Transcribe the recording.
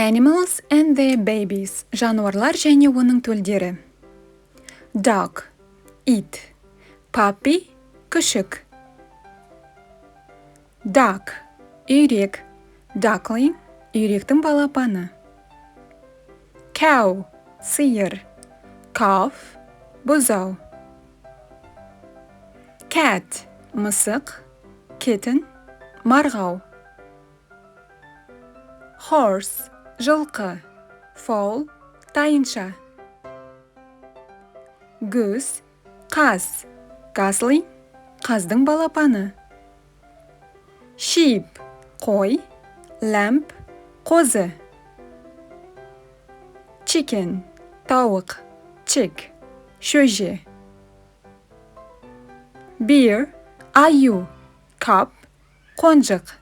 Animals and their babies. Жануарлар және оның төлдері. Dog, it. Puppy, күшік. Duck, үйрек. Duckling, үйректің балапаны. Cow, сиыр. Calf, бұзау. Cat, мысық. Kitten, марғау. Horse, жылқы. Foal, тайынша. Goose, қаз. Gosling, қаздың балапаны. Sheep, қой. Lamb, қозы. Chicken, тауық. Chick, шөже. Bear, аю. Cub, қонжық.